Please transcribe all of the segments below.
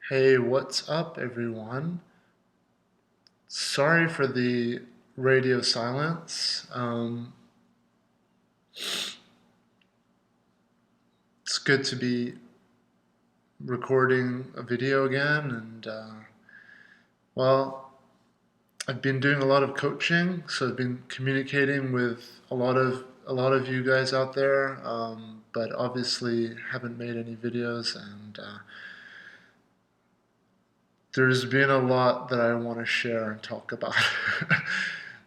Hey, what's up, everyone? Sorry for the radio silence. It's good to be recording a video again, and well, I've been doing a lot of coaching, so I've been communicating with a lot of you guys out there, but obviously haven't made any videos, and there's been a lot that I want to share and talk about.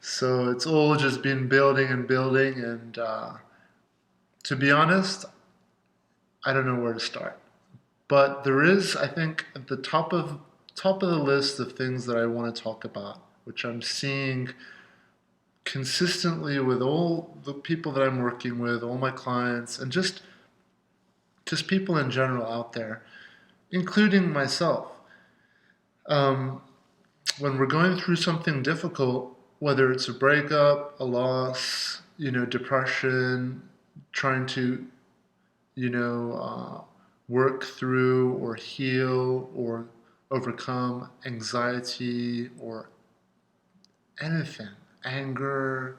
So it's all just been building and building, and to be honest, I don't know where to start. But there is, I think, at the top of the list of things that I want to talk about, which I'm seeing consistently with all the people that I'm working with, all my clients, and just people in general out there, including myself. Um, when we're going through something difficult, whether it's a breakup, a loss, depression, trying to work through or heal or overcome anxiety or anything, anger,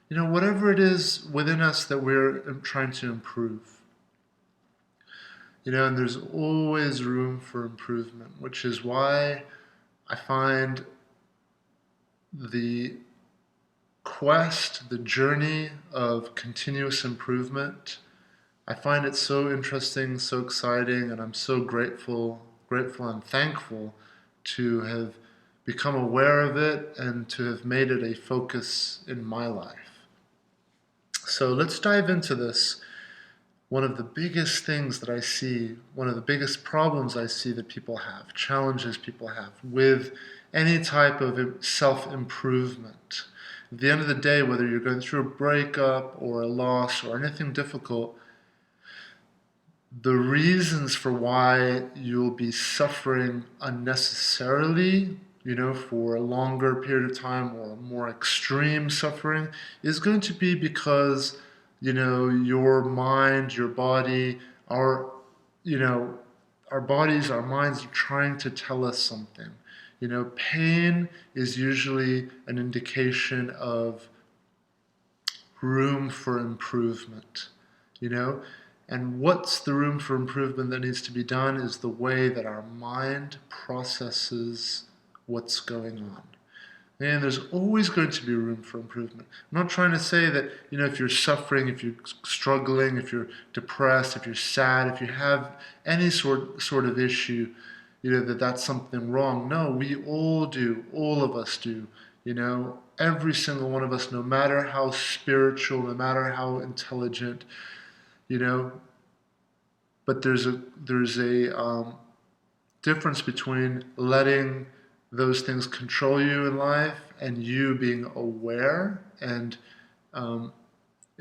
whatever it is within us that we're trying to improve. And there's always room for improvement, which is why I find the quest, the journey of continuous improvement, I find it so interesting, so exciting, and I'm so grateful and thankful to have become aware of it and to have made it a focus in my life. So let's dive into this. One of the biggest things that I see, one of the biggest problems I see that people have, challenges people have with any type of self-improvement. At the end of the day, whether you're going through a breakup or a loss or anything difficult, the reasons for why you'll be suffering unnecessarily, for a longer period of time or more extreme suffering is going to be because, your mind, your body, you know, our bodies, our minds are trying to tell us something. Pain is usually an indication of room for improvement, you know? And what's the room for improvement that needs to be done is the way that our mind processes what's going on. And there's always going to be room for improvement. I'm not trying to say that, if you're suffering, if you're struggling, if you're depressed, if you're sad, if you have any sort of issue, that's something wrong. No, we all do. All of us do. Every single one of us, no matter how spiritual, no matter how intelligent, you know, but there's a difference between letting those things control you in life and you being aware and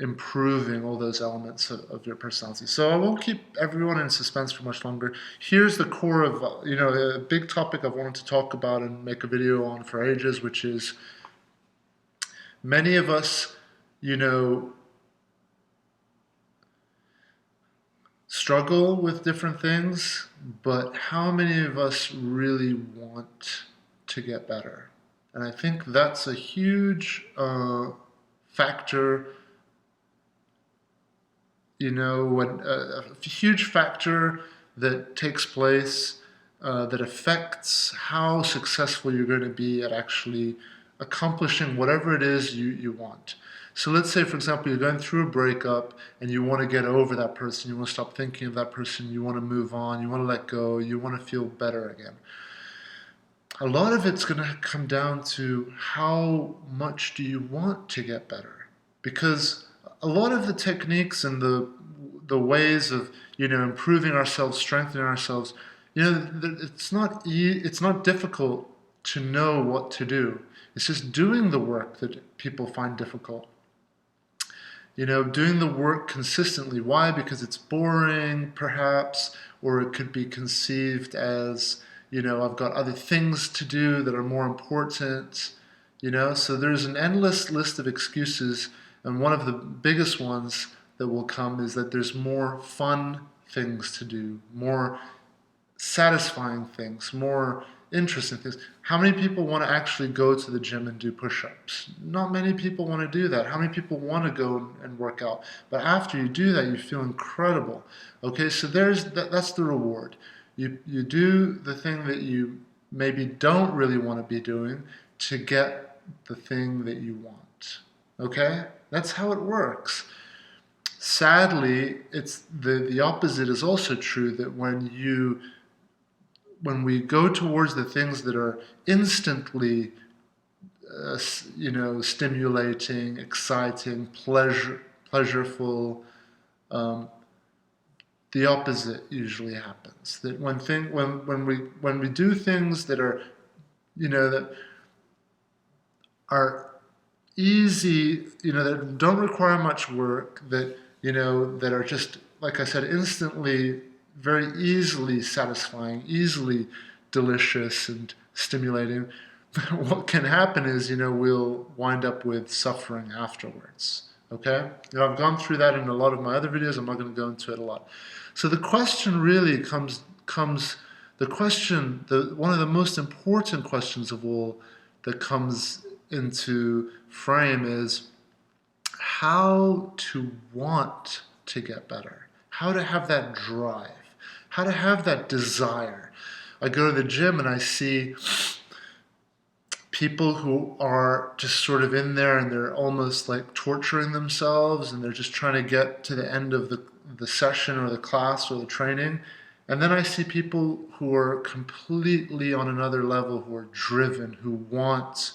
improving all those elements of your personality. So I won't keep everyone in suspense for much longer. Here's the core of a big topic I've wanted to talk about and make a video on for ages, which is many of us, you know, struggle with different things, but how many of us really want to get better? And I think that's a huge factor, a huge factor that takes place that affects how successful you're going to be at actually accomplishing whatever it is you want. So let's say, for example, you're going through a breakup and you want to get over that person, you want to stop thinking of that person, you want to move on, you want to let go, you want to feel better again. A lot of it's going to come down to how much do you want to get better? Because a lot of the techniques and the ways of improving ourselves, strengthening ourselves, it's not difficult to know what to do. It's just doing the work that people find difficult. Doing the work consistently. Why? Because it's boring, perhaps, or it could be conceived as, I've got other things to do that are more important, So there's an endless list of excuses, and one of the biggest ones that will come is that there's more fun things to do, more satisfying things, more interesting things. How many people want to actually go to the gym and do push-ups? Not many people want to do that. How many people want to go and work out? But after you do that, you feel incredible. Okay, so that's the reward. You do the thing that you maybe don't really want to be doing to get the thing that you want. Okay? That's how it works. Sadly, it's the opposite is also true, that when we go towards the things that are instantly stimulating, exciting, pleasureful, um, the opposite usually happens. That when we do things that are, that are easy, that don't require much work, that are just, like I said, instantly, very easily satisfying, easily delicious and stimulating, what can happen is, we'll wind up with suffering afterwards. Okay? I've gone through that in a lot of my other videos. I'm not going to go into it a lot. So the question really comes one of the most important questions of all that comes into frame is how to want to get better, how to have that drive, how to have that desire. I go to the gym and I see people who are just sort of in there and they're almost like torturing themselves and they're just trying to get to the end of the session or the class or the training. And then I see people who are completely on another level, who are driven, who want,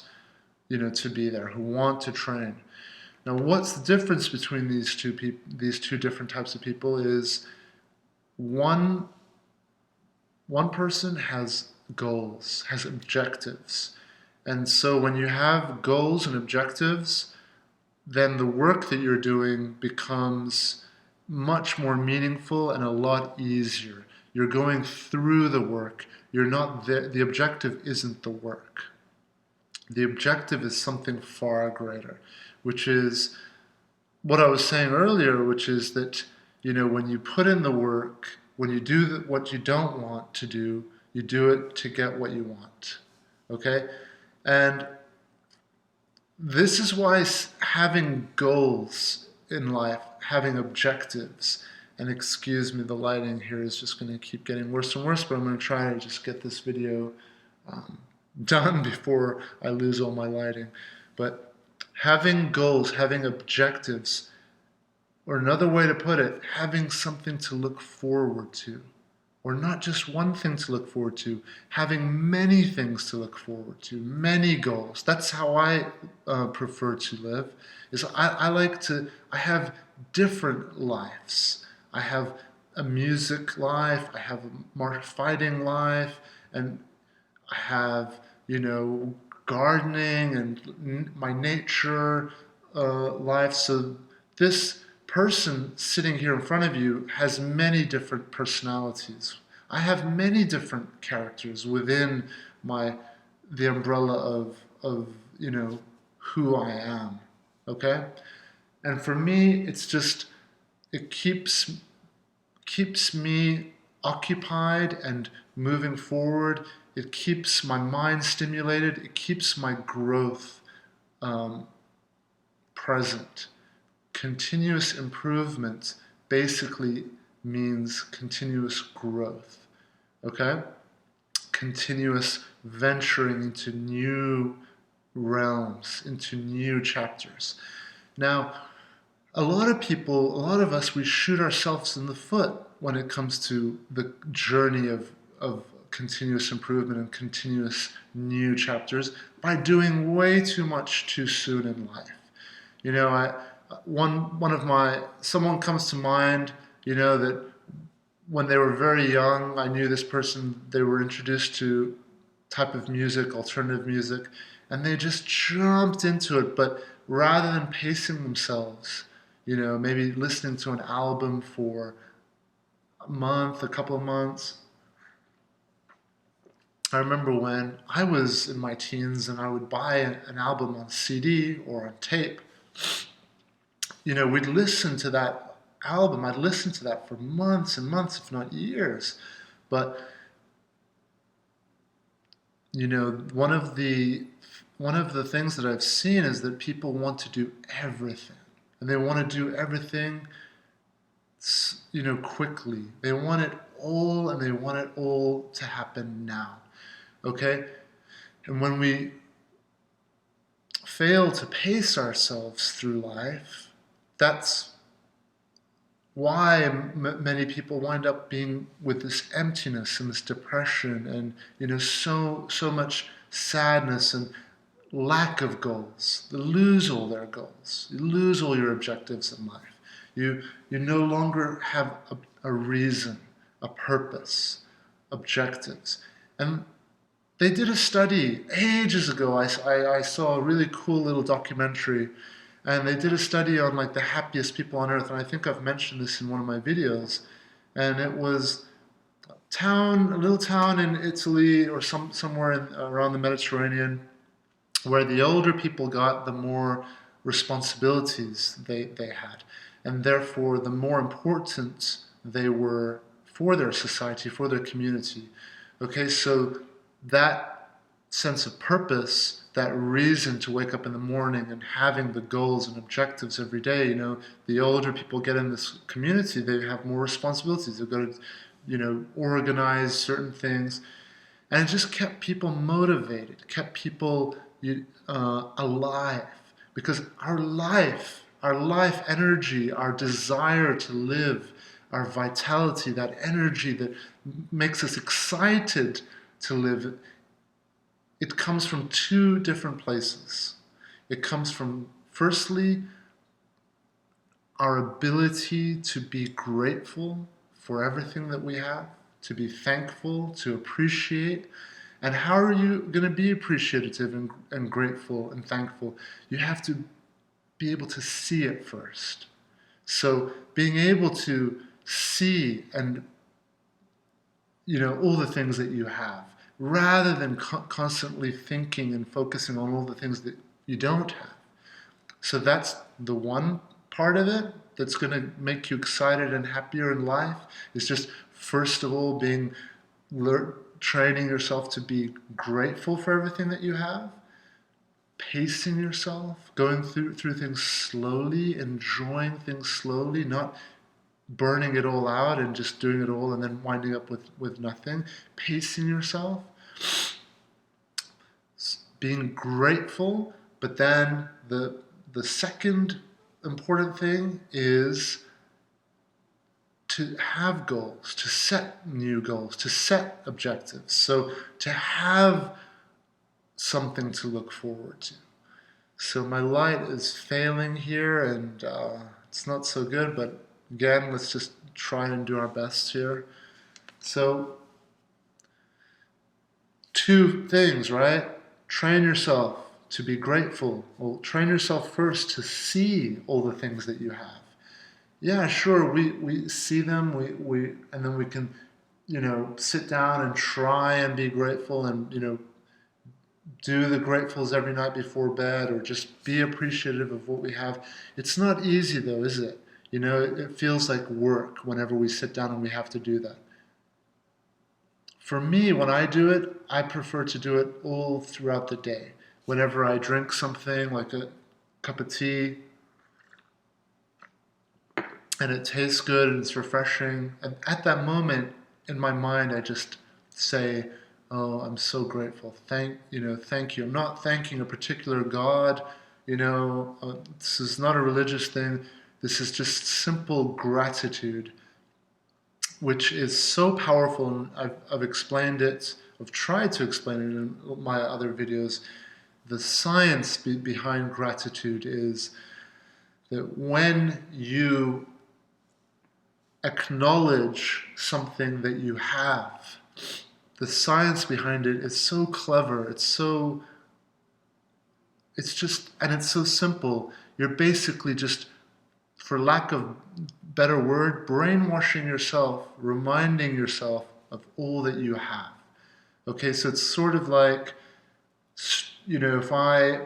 to be there, who want to train. Now, what's the difference between these two different types of people is one person has goals, has objectives. And so when you have goals and objectives, then the work that you're doing becomes much more meaningful and a lot easier. You're going through the work. You're not there. The objective isn't the work. The objective is something far greater, which is what I was saying earlier, which is that, when you put in the work, when you do what you don't want to do, you do it to get what you want. Okay? And this is why having goals in life, having objectives, and excuse me, the lighting here is just going to keep getting worse and worse, but I'm going to try to just get this video done before I lose all my lighting. But having goals, having objectives, or another way to put it, having something to look forward to, or not just one thing to look forward to, having many things to look forward to, many goals. That's how I prefer to live. I have different lives. I have a music life, I have a fighting life, and I have, gardening and my nature life. So this person sitting here in front of you has many different personalities. I have many different characters within the umbrella of who I am. Okay? And for me, it's just, it keeps me occupied and moving forward. It keeps my mind stimulated. It keeps my growth present. Continuous improvement basically means continuous growth. Okay? Continuous venturing into new realms, into new chapters. Now, a lot of us, we shoot ourselves in the foot when it comes to the journey of continuous improvement and continuous new chapters by doing way too much too soon in life. Someone comes to mind, that when they were very young, I knew this person, they were introduced to type of music, alternative music, and they just jumped into it, but rather than pacing themselves, maybe listening to an album for a month, a couple of months. I remember when I was in my teens and I would buy an album on CD or on tape. We'd listen to that album. I'd listen to that for months and months, if not years. But one of the things that I've seen is that people want to do everything, and they want to do everything, quickly. They want it all, and they want it all to happen now. Okay? And when we fail to pace ourselves through life, that's why many people wind up being with this emptiness and this depression, and so much sadness and lack of goals. They lose all their goals. You lose all your objectives in life. You no longer have a reason, a purpose, objectives. And they did a study ages ago. I saw a really cool little documentary, and they did a study on like the happiest people on earth. And I think I've mentioned this in one of my videos. And it was a little town in Italy or somewhere around the Mediterranean, where the older people got, the more responsibilities they had, and therefore the more important they were for their society, for their community. Okay, so that sense of purpose, that reason to wake up in the morning and having the goals and objectives every day, the older people get in this community, they have more responsibilities. They've got to, organize certain things. And it just kept people motivated, kept people alive. Because our life energy, our desire to live, our vitality, that energy that makes us excited to live, it comes from two different places. It comes from, firstly, our ability to be grateful for everything that we have, to be thankful, to appreciate. And how are you going to be appreciative and grateful and thankful? You have to be able to see it first. So being able to see and all the things that you have, rather than constantly thinking and focusing on all the things that you don't have. So that's the one part of it that's going to make you excited and happier in life, is just first of all training yourself to be grateful for everything that you have, pacing yourself, going through things slowly, enjoying things slowly, not burning it all out and just doing it all and then winding up with nothing. Pacing yourself, being grateful. But then the second important thing is to have goals, to set new goals, to set objectives. So to have something to look forward to. So my light is failing here, and it's not so good, but again, let's just try and do our best here. So, two things, right? Train yourself to be grateful. Well, train yourself first to see all the things that you have. Yeah, sure, we see them, and then we can, sit down and try and be grateful and, do the gratefuls every night before bed, or just be appreciative of what we have. It's not easy though, is it? It feels like work whenever we sit down and we have to do that. For me, when I do it, I prefer to do it all throughout the day. Whenever I drink something like a cup of tea, and it tastes good and it's refreshing, and at that moment in my mind, I just say, "Oh, I'm so grateful. Thank you." I'm not thanking a particular God. This is not a religious thing. This is just simple gratitude, which is so powerful. And I've explained it. I've tried to explain it in my other videos. The science behind gratitude is that when you acknowledge something that you have, the science behind it is so clever. It's so simple. You're basically just, for lack of better word, brainwashing yourself, reminding yourself of all that you have. Okay, so it's sort of like, if I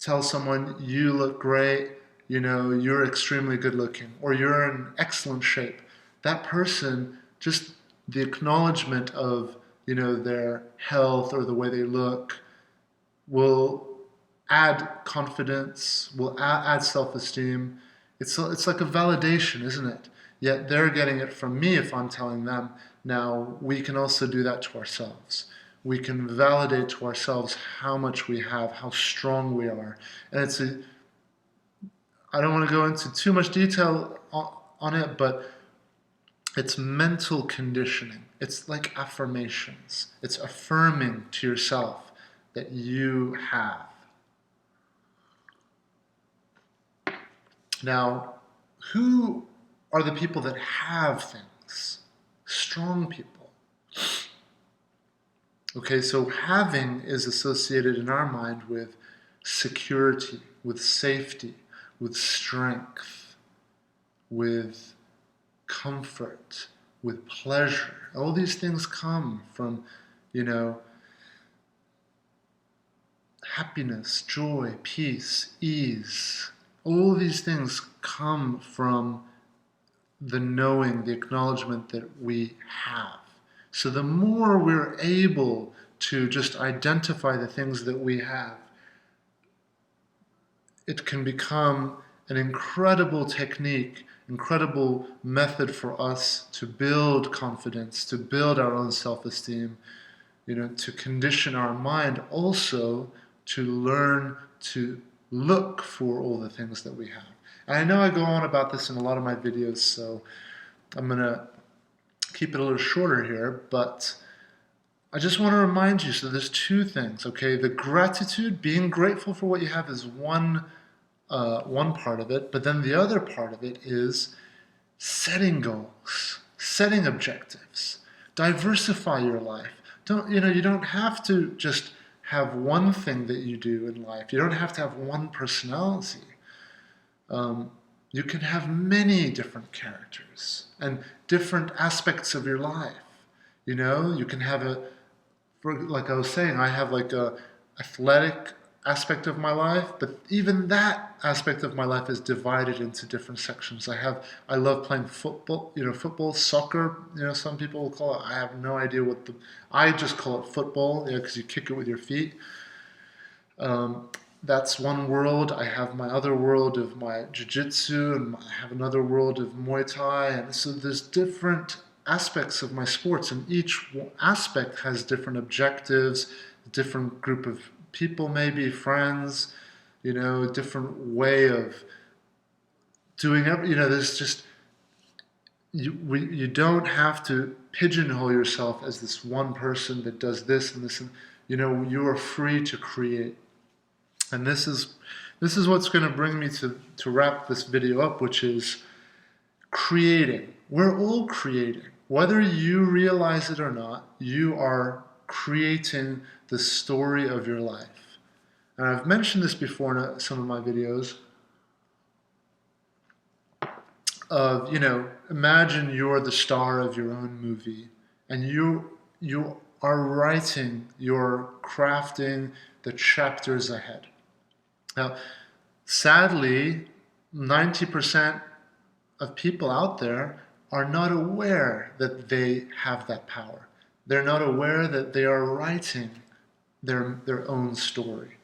tell someone, you look great, you're extremely good looking, or you're in excellent shape, that person, just the acknowledgement of, their health or the way they look will add confidence, will add self-esteem. It's like a validation, isn't it? Yet they're getting it from me if I'm telling them. Now, we can also do that to ourselves. We can validate to ourselves how much we have, how strong we are. And I don't want to go into too much detail on it, but it's mental conditioning. It's like affirmations. It's affirming to yourself that you have. Now, who are the people that have things? Strong people. Okay, so having is associated in our mind with security, with safety, with strength, with comfort, with pleasure. All these things come from, happiness, joy, peace, ease. All these things come from the knowing, the acknowledgement that we have. So the more we're able to just identify the things that we have, it can become an incredible technique, incredible method for us to build confidence, to build our own self-esteem, to condition our mind also to learn to look for all the things that we have. And I know I go on about this in a lot of my videos, so I'm going to keep it a little shorter here, but I just want to remind you, so there's two things, okay? The gratitude, being grateful for what you have is one part of it, but then the other part of it is setting goals, setting objectives, diversify your life. You don't have to just have one thing that you do in life. You don't have to have one personality. You can have many different characters and different aspects of your life. You can have like I was saying, I have like a athletic aspect of my life, but even that aspect of my life is divided into different sections. I love playing football, football, soccer, some people will call it. I have no idea I just call it football, because you kick it with your feet. That's one world. I have my other world of my jiu-jitsu, and I have another world of Muay Thai, and so there's different aspects of my sports, and each aspect has different objectives, a different group of people, maybe friends, a different way of doing it. There's just, you don't have to pigeonhole yourself as this one person that does this and this, and you are free to create. And this is what's going to bring me to wrap this video up, which is creating. We're all creating. Whether you realize it or not, you are creating the story of your life. And I've mentioned this before in some of my videos of, imagine you're the star of your own movie, and you are writing, you're crafting the chapters ahead. Now, sadly, 90% of people out there are not aware that they have that power. They're not aware that they are writing their own story.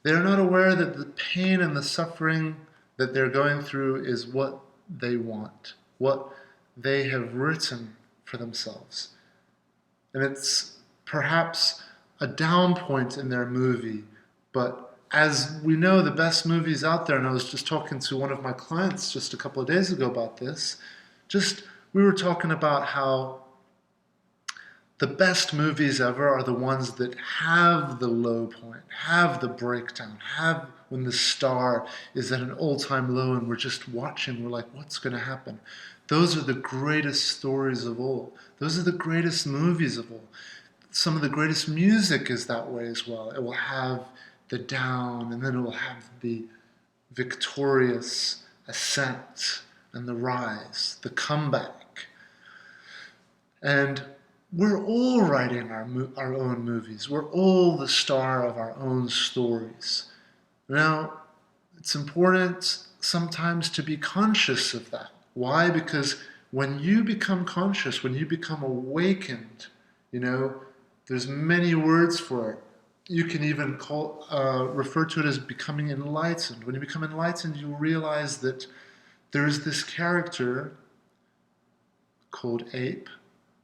They're not aware that the pain and the suffering that they're going through is what they want, what they have written for themselves. And it's perhaps a down point in their movie, but as we know, the best movies out there, and I was just talking to one of my clients just a couple of days ago about this, we were talking about how the best movies ever are the ones that have the low point, have the breakdown, have when the star is at an all-time low and we're just watching, we're like, what's going to happen? Those are the greatest stories of all. Those are the greatest movies of all. Some of the greatest music is that way as well. It will have the down, and then it will have the victorious ascent and the rise, the comeback. And we're all writing our own movies. We're all the star of our own stories. Now, it's important sometimes to be conscious of that. Why? Because when you become conscious, when you become awakened, There's many words for it. You can even refer to it as becoming enlightened. When you become enlightened, you realize that there's this character called Ape.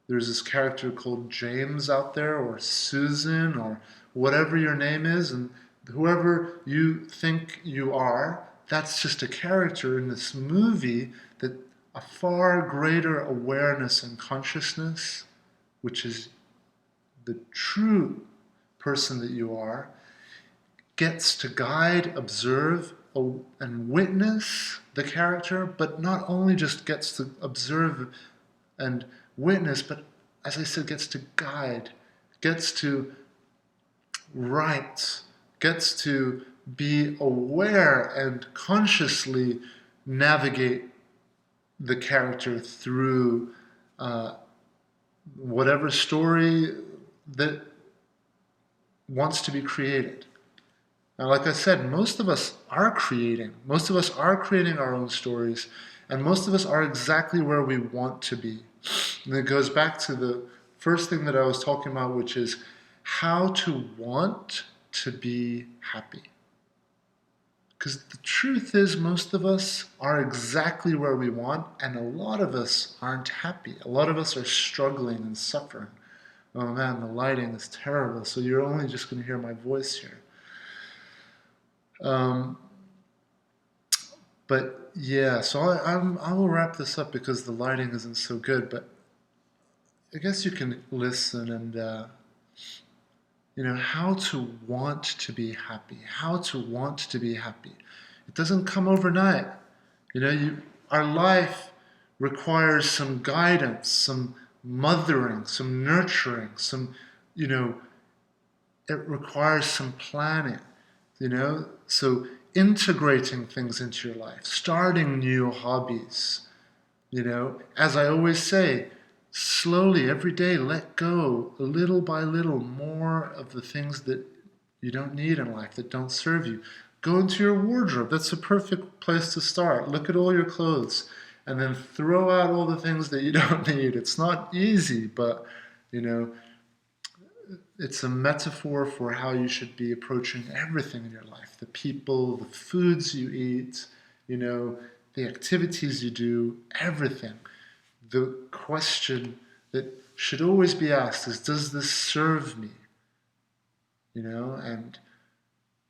There's this character called James out there, or Susan, or whatever your name is, and whoever you think you are, that's just a character in this movie that a far greater awareness and consciousness, which is the true person that you are, gets to guide, observe, and witness the character, but not only just gets to observe and witness, but as I said, gets to guide, gets to write, gets to be aware and consciously navigate the character through whatever story that wants to be created. Now, like I said, most of us are creating. Most of us are creating our own stories, and most of us are exactly where we want to be. And it goes back to the first thing that I was talking about, which is how to want to be happy. Because the truth is, most of us are exactly where we want, and a lot of us aren't happy. A lot of us are struggling and suffering. Oh man, the lighting is terrible, so you're only just going to hear my voice here. But yeah, so I will wrap this up because the lighting isn't so good, but I guess you can listen and, how to want to be happy, how to want to be happy. It doesn't come overnight. Our life requires some guidance, some mothering, some nurturing, it requires some planning, so integrating things into your life, starting new hobbies, as I always say, slowly every day let go little by little more of the things that you don't need in life, that don't serve you. Go into your wardrobe. That's a perfect place to start. Look at all your clothes and then throw out all the things that you don't need. It's not easy, but it's a metaphor for how you should be approaching everything in your life. The people, the foods you eat, the activities you do, everything. The question that should always be asked is, does this serve me? And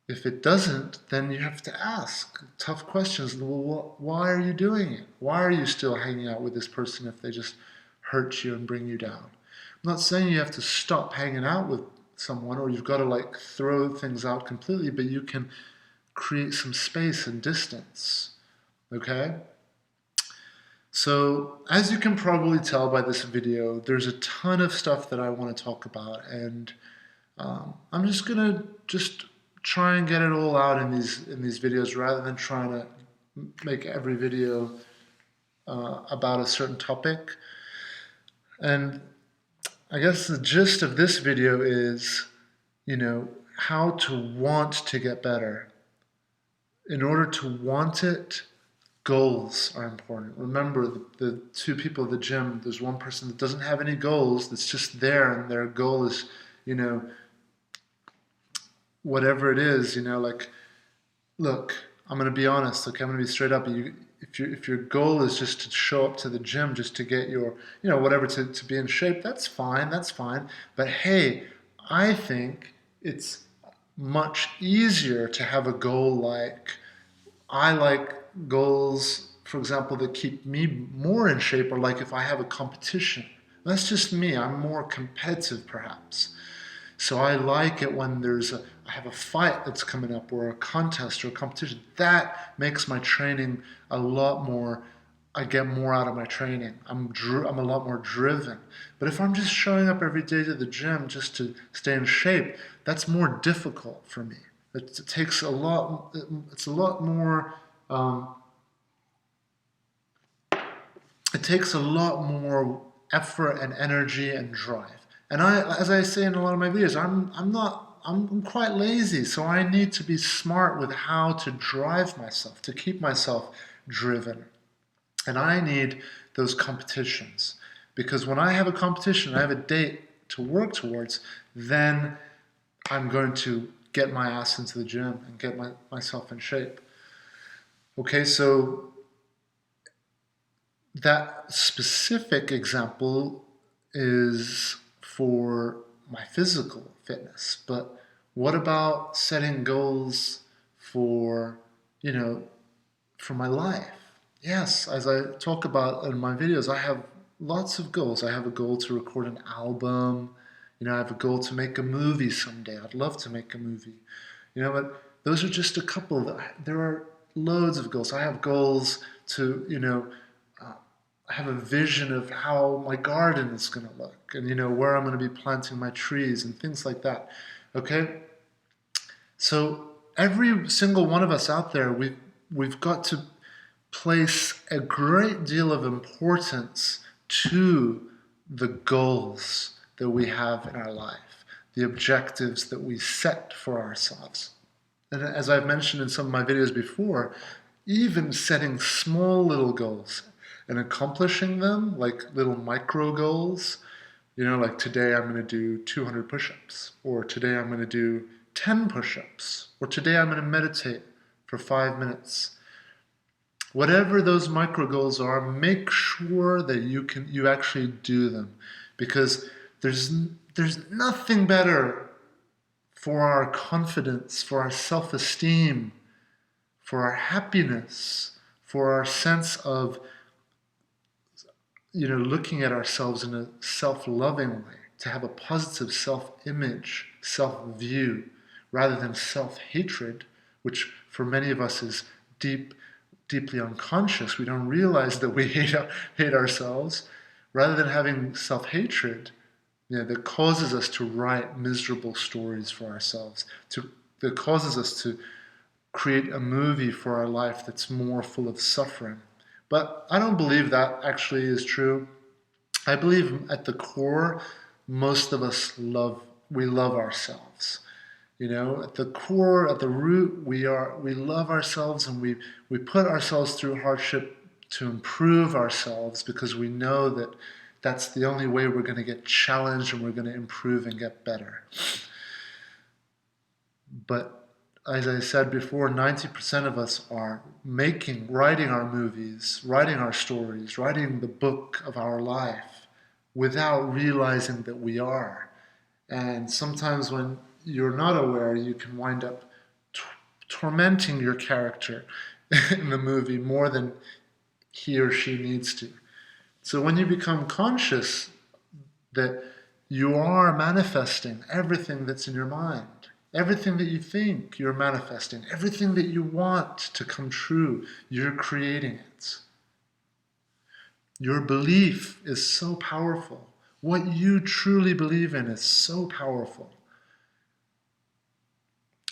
if it doesn't, then you have to ask tough questions. Well, why are you doing it? Why are you still hanging out with this person if they just hurt you and bring you down? I'm not saying you have to stop hanging out with someone or you've got to throw things out completely, but you can create some space and distance, okay? So, as you can probably tell by this video, there's a ton of stuff that I want to talk about, and I'm just gonna try and get it all out in these videos rather than trying to make every video about a certain topic. And I guess the gist of this video is, how to want to get better. In order to want it, goals are important. Remember, the two people at the gym, there's one person that doesn't have any goals, that's just there, and their goal is, whatever it is, look, I'm going to be honest, okay, I'm going to be straight up. If your goal is just to show up to the gym, just to get your, whatever, to be in shape, that's fine. But hey, I think it's much easier to have a goal I like goals, for example, that keep me more in shape, or if I have a competition. That's just me. I'm more competitive, perhaps. So I like it when I have a fight that's coming up, or a contest or a competition. That makes my training a lot more, I get more out of my training. I'm a lot more driven. But if I'm just showing up every day to the gym just to stay in shape, that's more difficult for me. It takes a lot, it's a lot more, it takes a lot more effort and energy and drive. And as I say in a lot of my videos, I'm quite lazy, so I need to be smart with how to drive myself, to keep myself driven. And I need those competitions. Because when I have a competition, I have a date to work towards, then I'm going to get my ass into the gym and get myself in shape. Okay, so that specific example is for my physical fitness, but what about setting goals for, you know, for my life? Yes, as I talk about in my videos, I have lots of goals. I have a goal to record an album. I have a goal to make a movie someday. I'd love to make a movie. But those are just a couple. There are loads of goals. I have goals to, I have a vision of how my garden is going to look and, where I'm going to be planting my trees and things like that. Okay? So every single one of us out there, we've got to place a great deal of importance to the goals that we have in our life, the objectives that we set for ourselves. And as I've mentioned in some of my videos before, even setting small little goals and accomplishing them, like little micro goals, like today I'm going to do 200 push-ups, or today I'm going to do 10 push-ups, or today I'm going to meditate for 5 minutes. Whatever those micro goals are, make sure that you actually do them, because there's nothing better for our confidence, for our self-esteem, for our happiness, for our sense of looking at ourselves in a self-loving way, to have a positive self-image, self-view, rather than self-hatred, which for many of us is deeply unconscious. We don't realize that we hate ourselves. Rather than having self-hatred, that causes us to write miserable stories for ourselves, that causes us to create a movie for our life that's more full of suffering. But I don't believe that actually is true. I believe at the core, most of us love ourselves. At the core, at the root, we love ourselves, and we put ourselves through hardship to improve ourselves, because we know that that's the only way we're going to get challenged and we're going to improve and get better. But as I said before, 90% of us are writing our movies, writing our stories, writing the book of our life without realizing that we are. And sometimes when you're not aware, you can wind up tormenting your character in the movie more than he or she needs to. So when you become conscious that you are manifesting everything that's in your mind, everything that you think you're manifesting, everything that you want to come true, you're creating it. Your belief is so powerful. What you truly believe in is so powerful.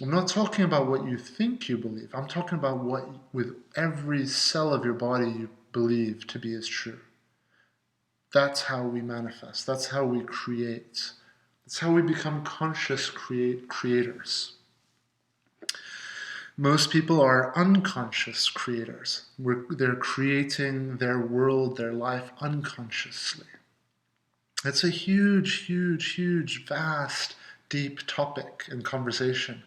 I'm not talking about what you think you believe. I'm talking about what, with every cell of your body, you believe to be as true. That's how we manifest. That's how we create. That's how we become conscious creators. Most people are unconscious creators. They're creating their world, their life unconsciously. It's a huge, vast, deep topic and conversation.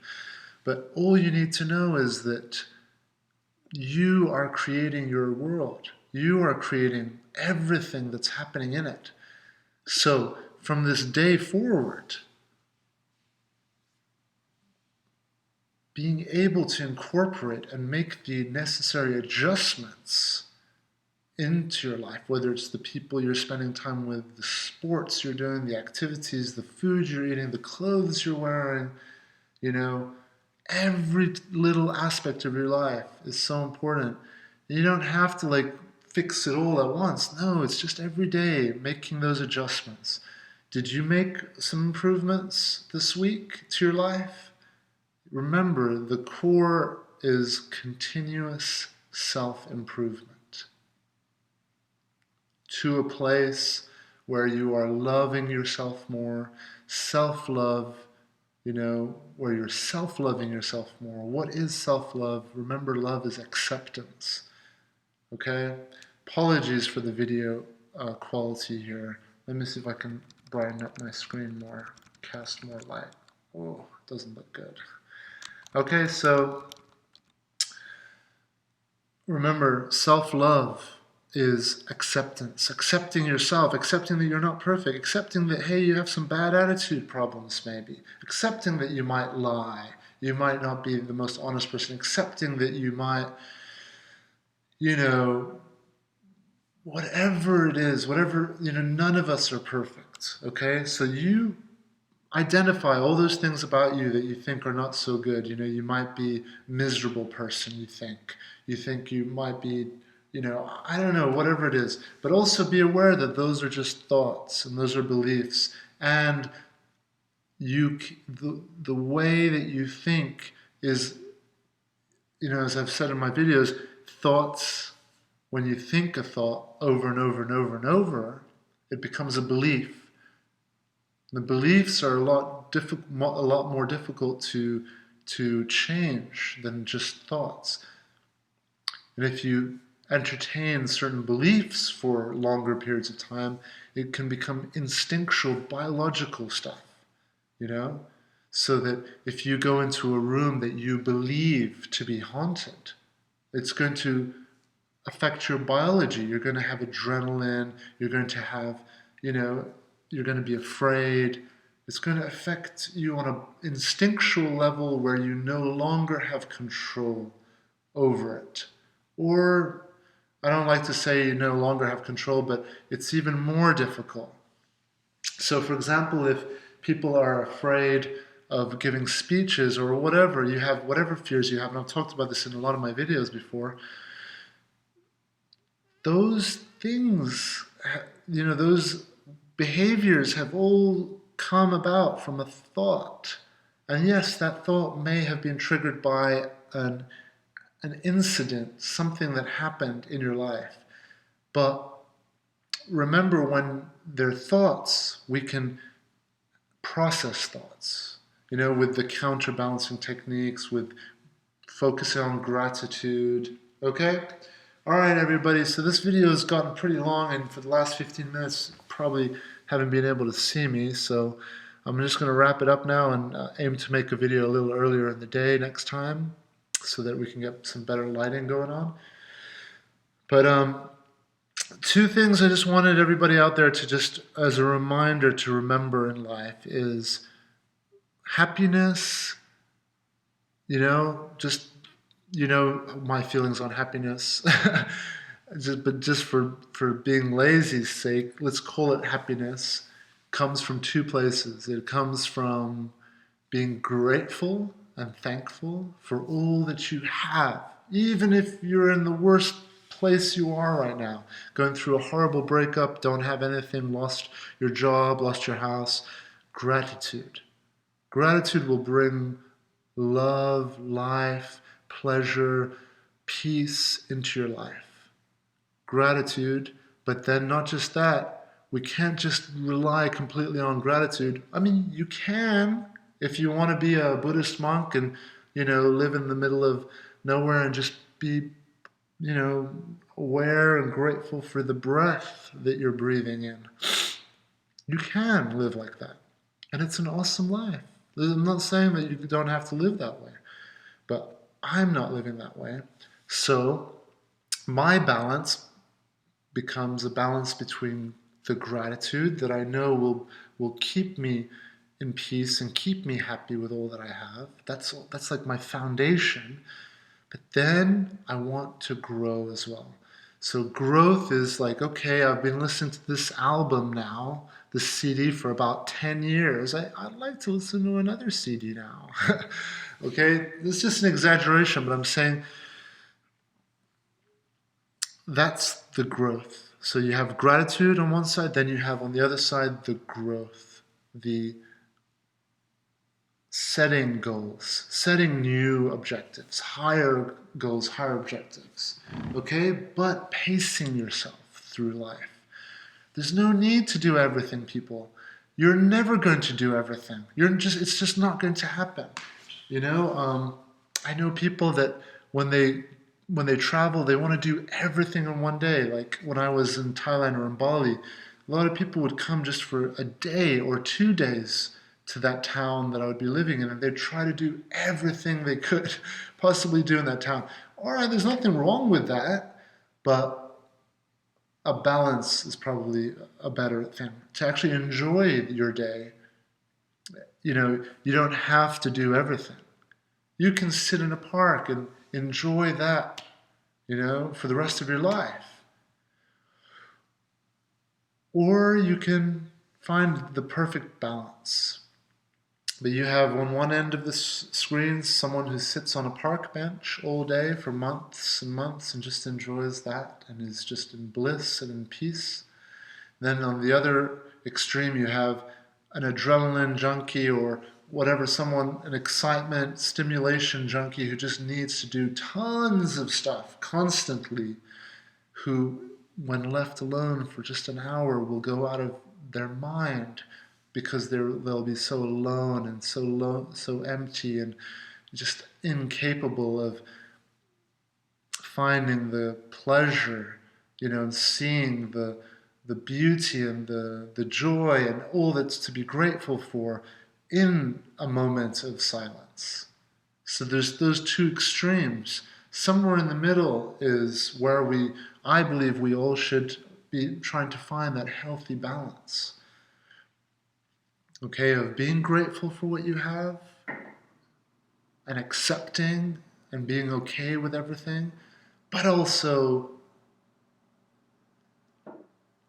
But all you need to know is that you are creating your world. You are creating everything that's happening in it. So from this day forward, being able to incorporate and make the necessary adjustments into your life, whether it's the people you're spending time with, the sports you're doing, the activities, the food you're eating, the clothes you're wearing, every little aspect of your life is so important. You don't have to fix it all at once. No, it's just every day making those adjustments. Did you make some improvements this week to your life? Remember, the core is continuous self-improvement to a place where you are loving yourself more, self-love, where you're self-loving yourself more. What is self-love? Remember, love is acceptance. Okay? Apologies for the video quality here. Let me see if I can brighten up my screen more, cast more light. Oh, doesn't look good. Okay, so remember, self-love is acceptance, accepting yourself, accepting that you're not perfect, accepting that, hey, you have some bad attitude problems maybe, accepting that you might lie, you might not be the most honest person, accepting that you might, whatever it is, none of us are perfect, okay? So you identify all those things about you that you think are not so good. You might be a miserable person, you think. You think you might be, I don't know, whatever it is. But also be aware that those are just thoughts and those are beliefs. And the way that you think is, as I've said in my videos, thoughts, when you think a thought over and over and over and over, it becomes a belief. The beliefs are a lot more difficult to change than just thoughts. And if you entertain certain beliefs for longer periods of time, it can become instinctual, biological stuff, So that if you go into a room that you believe to be haunted, it's going to affect your biology. You're going to have adrenaline, you're going to have, you're going to be afraid. It's going to affect you on an instinctual level where you no longer have control over it. Or, I don't like to say you no longer have control, but it's even more difficult. So, for example, if people are afraid of giving speeches or whatever, you have whatever fears you have, and I've talked about this in a lot of my videos before, those things, those behaviors have all come about from a thought. And yes, that thought may have been triggered by an incident, something that happened in your life. But remember, when they're thoughts, we can process thoughts, with the counterbalancing techniques, with focusing on gratitude, okay? All right, everybody, so this video has gotten pretty long, and for the last 15 minutes, probably haven't been able to see me, so I'm just going to wrap it up now and aim to make a video a little earlier in the day next time so that we can get some better lighting going on. But two things I just wanted everybody out there to just, as a reminder to remember in life, is happiness, just my feelings on happiness. But just for being lazy's sake, let's call it happiness, comes from two places. It comes from being grateful and thankful for all that you have, even if you're in the worst place you are right now, going through a horrible breakup, don't have anything, lost your job, lost your house. Gratitude. Gratitude will bring love, life, pleasure, peace into your life. Gratitude, but then not just that, we can't just rely completely on gratitude. I mean, you can, if you want to be a Buddhist monk and, live in the middle of nowhere and just be, aware and grateful for the breath that you're breathing in. You can live like that. And it's an awesome life. I'm not saying that you don't have to live that way, but I'm not living that way. So my balance becomes a balance between the gratitude that I know will keep me in peace and keep me happy with all that I have. That's like my foundation. But then I want to grow as well. So growth is like, okay, I've been listening to this album now, this CD for about 10 years. I'd like to listen to another CD now. Okay, this is just an exaggeration, but I'm saying that's the growth. So you have gratitude on one side, then you have on the other side the growth, the setting goals, setting new objectives, higher goals, higher objectives, okay? But pacing yourself through life. There's no need to do everything, people. You're never going to do everything. It's just not going to happen. I know people that when they travel, they want to do everything in one day. Like when I was in Thailand or in Bali, A lot of people would come just for a day or 2 days to that town that I would be living in, and they'd try to do everything they could possibly do in that town. All right, there's nothing wrong with that, but a balance is probably a better thing. To actually enjoy your day, you don't have to do everything. You can sit in a park and enjoy that, for the rest of your life. Or you can find the perfect balance. But you have on one end of the screen someone who sits on a park bench all day for months and months and just enjoys that and is just in bliss and in peace. Then on the other extreme you have an adrenaline junkie or whatever, an excitement, stimulation junkie who just needs to do tons of stuff constantly, who, when left alone for just an hour, will go out of their mind because they'll be so alone and so empty and just incapable of finding the pleasure, and seeing the beauty and the joy and all that's to be grateful for in a moment of silence. So there's those two extremes. Somewhere in the middle is where I believe we all should be trying to find that healthy balance. Okay, of being grateful for what you have and accepting and being okay with everything, but also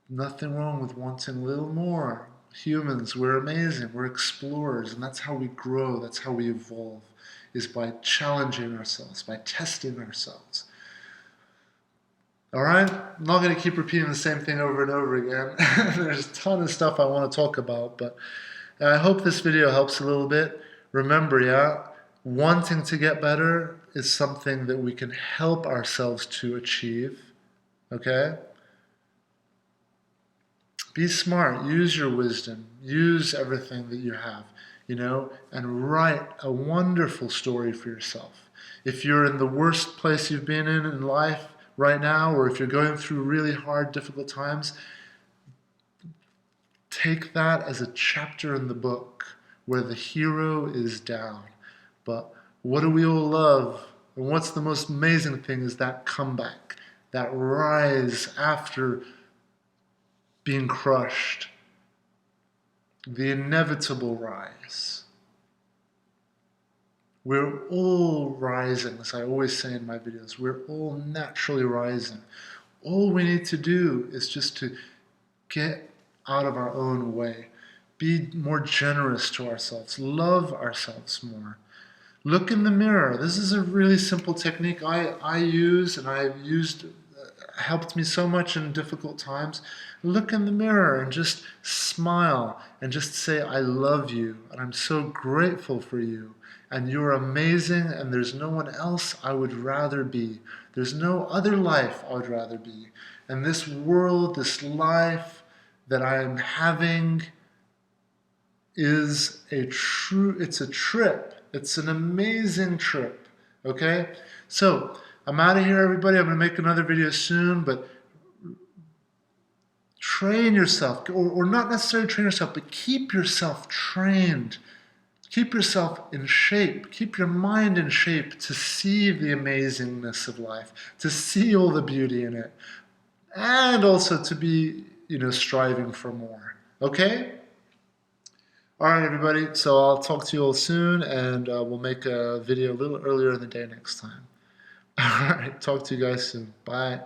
nothing wrong with wanting a little more. Humans, we're amazing, we're explorers, and that's how we grow, that's how we evolve, is by challenging ourselves, by testing ourselves. All right, I'm not going to keep repeating the same thing over and over again. There's a ton of stuff I want to talk about, but I hope this video helps a little bit. Remember, wanting to get better is something that we can help ourselves to achieve, okay? Be smart, use your wisdom, use everything that you have, and write a wonderful story for yourself. If you're in the worst place you've been in life right now, or if you're going through really hard, difficult times, take that as a chapter in the book where the hero is down. But what do we all love? And what's the most amazing thing is that comeback, that rise after being crushed, the inevitable rise. We're all rising, as I always say in my videos. We're all naturally rising. All we need to do is just to get out of our own way, be more generous to ourselves, love ourselves more. Look in the mirror. This is a really simple technique I use, and I've used, helped me so much in difficult times. Look in the mirror and just smile and just say, I love you, and I'm so grateful for you, and you're amazing, and there's no one else I would rather be. There's no other life I would rather be. And this world, this life that I am having is it's a trip. It's an amazing trip, okay? So, I'm out of here, everybody. I'm going to make another video soon, but train yourself, or not necessarily train yourself, but keep yourself trained. Keep yourself in shape. Keep your mind in shape to see the amazingness of life, to see all the beauty in it, and also to be, striving for more, okay? All right, everybody, so I'll talk to you all soon, and we'll make a video a little earlier in the day next time. All right, talk to you guys soon. Bye.